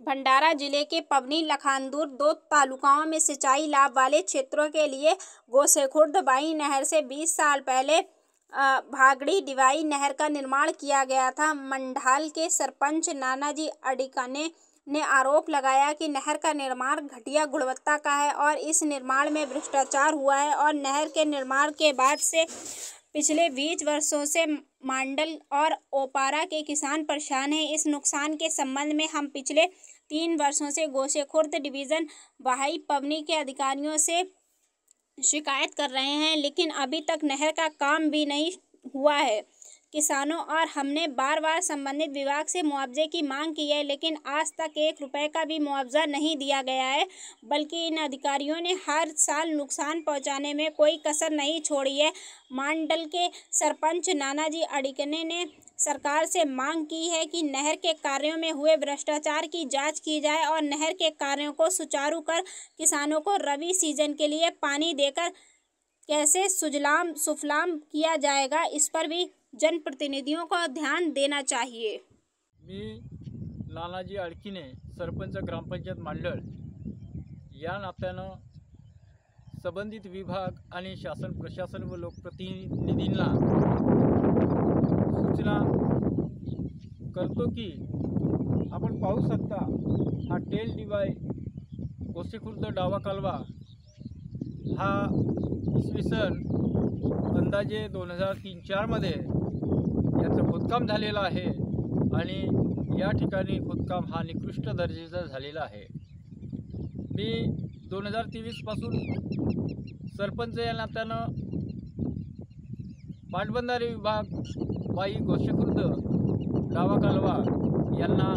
भंडारा जिले के पवनी लखानदुर दो तालुकाओं में सिंचाई लाभ वाले क्षेत्रों के लिए गोसेखुर्द बाई नहर से 20 साल पहले भागड़ी डिवाई नहर का निर्माण किया गया था। मंढाल के सरपंच नानाजी अडिकाने ने आरोप लगाया कि नहर का निर्माण घटिया गुणवत्ता का है और इस निर्माण में भ्रष्टाचार हुआ है और नहर के निर्माण के बाद से पिछले 20 वर्षों से मांडल और ओपारा के किसान परेशान हैं। इस नुकसान के संबंध में हम पिछले 3 वर्षों से गोसेखुर्द डिवीज़न बहाई पवनी के अधिकारियों से शिकायत कर रहे हैं, लेकिन अभी तक नहर का काम भी नहीं हुआ है। किसानों और हमने बार बार संबंधित विभाग से मुआवजे की मांग की है, लेकिन आज तक 1 रुपये का भी मुआवजा नहीं दिया गया है, बल्कि इन अधिकारियों ने हर साल नुकसान पहुंचाने में कोई कसर नहीं छोड़ी है। मांडल के सरपंच नानाजी अडिकने ने सरकार से मांग की है कि नहर के कार्यों में हुए भ्रष्टाचार की जांच की जाए और नहर के कार्यों को सुचारू कर किसानों को रबी सीजन के लिए पानी देकर कैसे सुजलाम सुफलाम किया जाएगा, इस पर भी जनप्रतिनिधियों को ध्यान देना चाहिए। मी नानाजी अडकिने, सरपंच ग्रामपंचायत मांडळ या नात्यानं संबंधित विभाग आणि शासन प्रशासन व लोकप्रतिनिधींना सूचना करतो की आपण पाहू शकता हा टेल डिवाय गोसेखुर्द डावा कालवा हा इसवी सन अंदाजे 2003-04 मध्ये याचं खोदकाम झालेलं आहे आणि या ठिकाणी खोदकाम हा निकृष्ट दर्जाचा झालेला आहे। मी 2023 पासून सरपंच या नात्यानं पाटबंधारे विभाग बाई गोसेखुर्द डावा कालवा यांना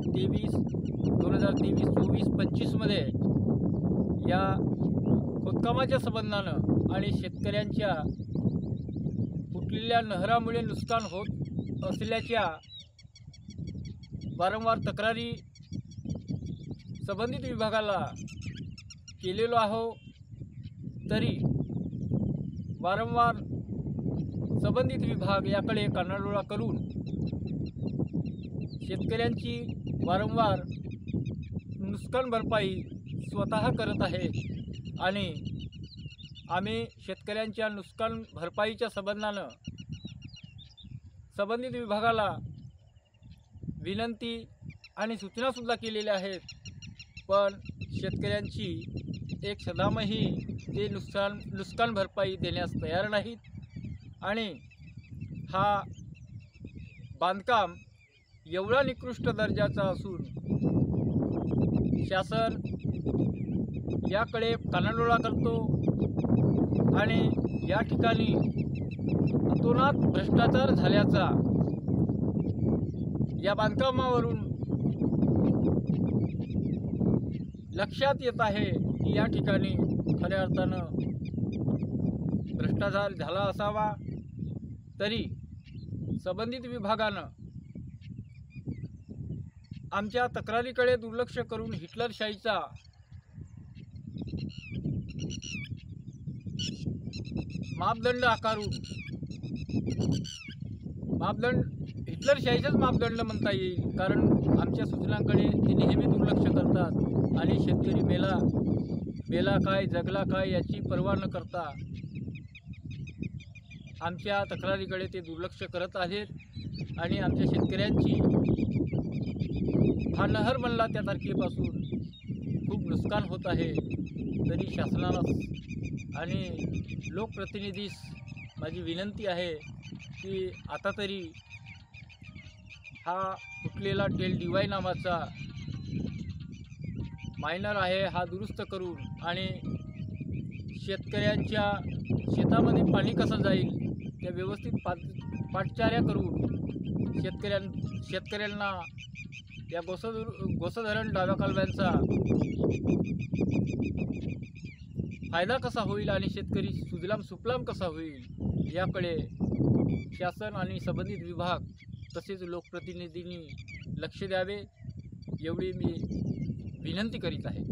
2023, 24, 25 मध्ये या खोदकामाच्या संबंधानं आणि शेतकऱ्यांच्या फुटलेल्या नहरामुळे नुकसान होत असल्याच्या वारंवार तक्रारी संबंधित विभागाला केलेलो आहो, तरी वारंवार संबंधित विभाग याकडे कानाडोळा करून शेतकऱ्यांची वारंवार नुकसान भरपाई स्वतः करत आहे आणि आम्ही शेतकऱ्यांच्या नुकसान भरपाईच्या संबंधानं संबंधित विभागाला विनंती आणि सूचनासुद्धा केलेल्या आहेत, पण शेतकऱ्यांची एक सदामही ते नुकसान भरपाई देण्यास तयार नाहीत आणि हा बांधकाम एवढा निकृष्ट दर्जाचा असून शासन याकडे कानाडोळा करतो आणि या ठिकाणी अतोनात भ्रष्टाचार झाल्याचा या बांधकामावरून लक्षात येत आहे की या ठिकाणी खऱ्या अर्थानं भ्रष्टाचार झाला असावा, तरी संबंधित विभागानं आमच्या तक्रारीकडे दुर्लक्ष करून हिटलरशाहीचा मापदंड आकारून हिटलरशाहीचाच मापदंड म्हणता येईल, कारण आमच्या सूचनांकडे ते नेहमी दुर्लक्ष करतात आणि शेतकरी मेला काय जगला काय याची पर्वा न करता आमच्या तक्रारीकडे ते दुर्लक्ष करत आहेत आणि आमच्या शेतकऱ्यांची हा नहर बनला त्या तारखेपासून खूप नुकसान होत आहे। तरी शासनाला आणि लोकप्रतिनिधीस माझी विनंती आहे की आता तरी हा फुटलेला टेल डिवाय नावाचा मायनर आहे हा दुरुस्त करून आणि शेतकऱ्यांच्या शेतामध्ये पाणी कसं जाईल त्या व्यवस्थित पाठचाऱ्या करून शेतकऱ्यांना या गोसधरण डाव्या कालव्यांचा फायदा कसा होईल आणि शेतकरी सुजलाम सुफलाम कसा होईल याकडे शासन आणि संबंधित विभाग तसेच लोकप्रतिनिधींनी लक्ष द्यावे एवढी मी विनंती करीत आहे।